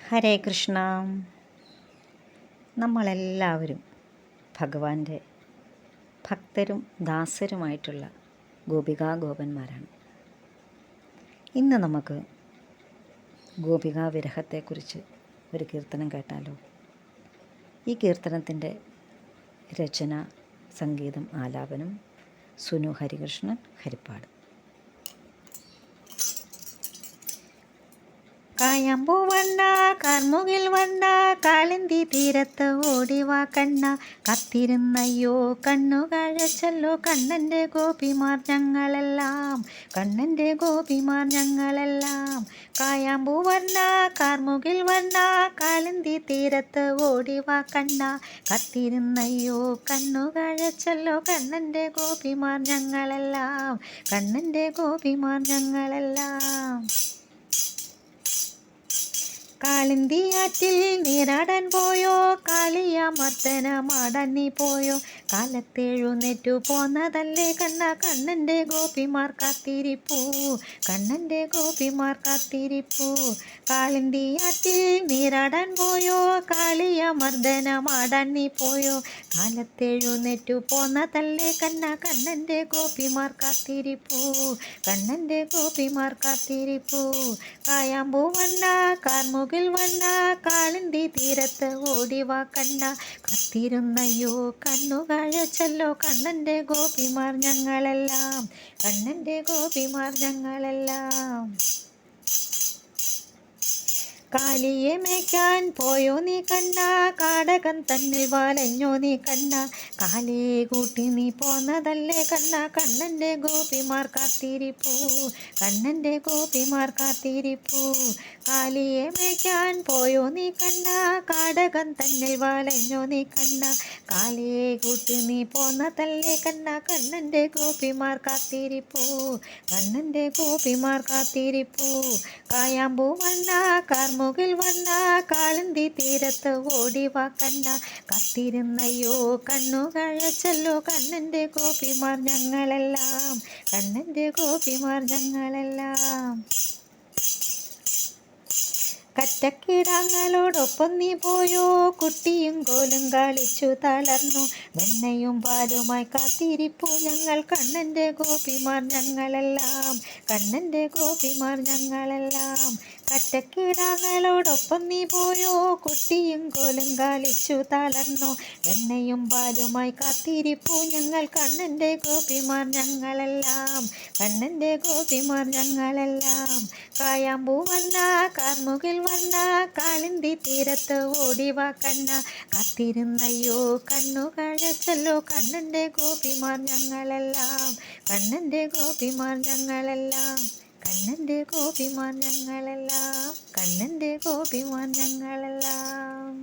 ഹരേ കൃഷ്ണ. നമ്മളെല്ലാവരും ഭഗവാന്റെ ഭക്തരും ദാസരുമായിട്ടുള്ള ഗോപികാഗോപന്മാരാണ്. ഇന്ന് നമുക്ക് ഗോപികാ വിരഹത്തെക്കുറിച്ച് ഒരു കീർത്തനം കേട്ടാലോ? ഈ കീർത്തനത്തിൻ്റെ രചന, സംഗീതം, ആലാപനം സുനു ഹരികൃഷ്ണൻ, ഹരിപ്പാട്. കായമ്പൂവണ്ണ കാർമുകിൽ വണ്ണ കാളിന്തി തീരത്ത് ഓടിവാ കണ്ണ, കാത്തിരുന്നയ്യോ കണ്ണു കഴച്ചല്ലോ കണ്ണൻ്റെ ഗോപിമാർ ഞങ്ങളെല്ലാം, കണ്ണൻ്റെ ഗോപിമാർ ഞങ്ങളെല്ലാം. കായമ്പൂവണ്ണ കാർമുകിൽ വണ്ണ കാളിന്തി തീരത്ത് ഓടിവാ കണ്ണ, കാത്തിരുന്നയ്യോ കണ്ണു കഴച്ചല്ലോ കണ്ണൻ്റെ ഗോപിമാർ ഞങ്ങളെല്ലാം, കണ്ണൻ്റെ ഗോപിമാർ ഞങ്ങളെല്ലാം. കാളിന്തിയാറ്റിൽ നീരാടാൻ പോയോ, കാളിയമർദ്ദനമാടാൻ നീ പോയോ, കാലത്തെഴുന്നേറ്റു പോന്നതല്ലേ കണ്ണ കണ്ണൻ്റെ ഗോപിമാർ കാത്തിരിപ്പൂ, കണ്ണൻ്റെ ഗോപിമാർ കാത്തിരിപ്പൂ. കാളിന്തിയാറ്റിൽ നീരാടാൻ പോയോ, കാളിയമർദ്ദനമാടാൻ നീ പോയോ, കാലത്തെഴുന്നേറ്റു പോന്നതല്ലേ കണ്ണ കണ്ണൻ്റെ ഗോപിമാർ കാത്തിരിപ്പൂ, കണ്ണൻ്റെ ഗോപിമാർ കാത്തിരിപ്പൂ. കായമ്പൂവണ്ണ കാർമുകിൽ വണ്ണ കാളിന്തി തീരത്ത് ഓടിവാ കണ്ണ, കാത്തിരുന്നയ്യോ കണ്ണു കഴച്ചല്ലോ കണ്ണൻ്റെ ഗോപിമാർ ഞങ്ങളെല്ലാം, കണ്ണൻ്റെ ഗോപിമാർ ഞങ്ങളെല്ലാം. കാലിയെ മേയ്ക്കാൻ പോയോ നീ കണ്ണ, കാടകൻ തന്നിൽ വലഞ്ഞോ നീ കണ്ണ, കാലേ കൂട്ടി നീ പോന്നതല്ലേ കണ്ണ കണ്ണൻ്റെ ഗോപിമാർ കാത്തിരിപ്പൂ, കണ്ണൻ്റെ ഗോപിമാർ കാത്തിരിപ്പൂ. കാലിയെ മേയ്ക്കാൻ പോയോ നീ കണ്ണ, കാടകൻ തന്നിൽ വലഞ്ഞോ നീ കണ്ണ, കാലേ കൂട്ടി നീ പോന്നതല്ലേ കണ്ണ കണ്ണൻ്റെ ഗോപിമാർ കാത്തിരിപ്പൂ, കണ്ണൻ്റെ ഗോപിമാർ കാത്തിരിപ്പൂ. കായമ്പൂവണ്ണ കാർമുകിൽ വണ്ണ കാളിന്തി തീരത്ത് ഓടിവാ കണ്ണ, കാത്തിരുന്നയ്യോ കണ്ണു കഴച്ചല്ലോ കണ്ണൻ്റെ ഗോപിമാർ ഞങ്ങളെല്ലാം, കണ്ണൻ്റെ ഗോപിമാർ ഞങ്ങളെല്ലാം. കറ്റക്കിടാങ്ങളോടൊപ്പം നീ പോയോ, കുട്ടിയും കോലും കളിച്ചു തളർന്നു, വെണ്ണയും പാലുമായി കാത്തിരിപ്പൂ ഞങ്ങൾ കണ്ണൻ്റെ ഗോപിമാർ ഞങ്ങളെല്ലാം, കണ്ണൻ്റെ ഗോപിമാർ ഞങ്ങളെല്ലാം. കറ്റക്കിടാങ്ങളോടൊപ്പം നീ പോയോ, കുട്ടിയും കോലും കളിച്ചു തളർന്നു, വെണ്ണയും പാലുമായി കാത്തിരിപ്പൂ ഞങ്ങൾ കണ്ണൻ്റെ ഗോപിമാർ ഞങ്ങളെല്ലാം, കണ്ണൻ്റെ ഗോപിമാർ ഞങ്ങളെല്ലാം. കായമ്പൂവണ്ണ കാർമുകിൽ വണ്ണ കാളിന്തി തീരത്ത് ഓടിവാ കണ്ണ, കാത്തിരുന്നയ്യോ കണ്ണു കഴച്ചല്ലോ കണ്ണൻ്റെ ഗോപിമാർ ഞങ്ങളെല്ലാം, കണ്ണൻ്റെ ഗോപിമാർ ഞങ്ങളെല്ലാം, കണ്ണൻ്റെ ഗോപിമാർ ഞങ്ങളെല്ലാം, കണ്ണൻ്റെ ഗോപിമാർ ഞങ്ങളെല്ലാം.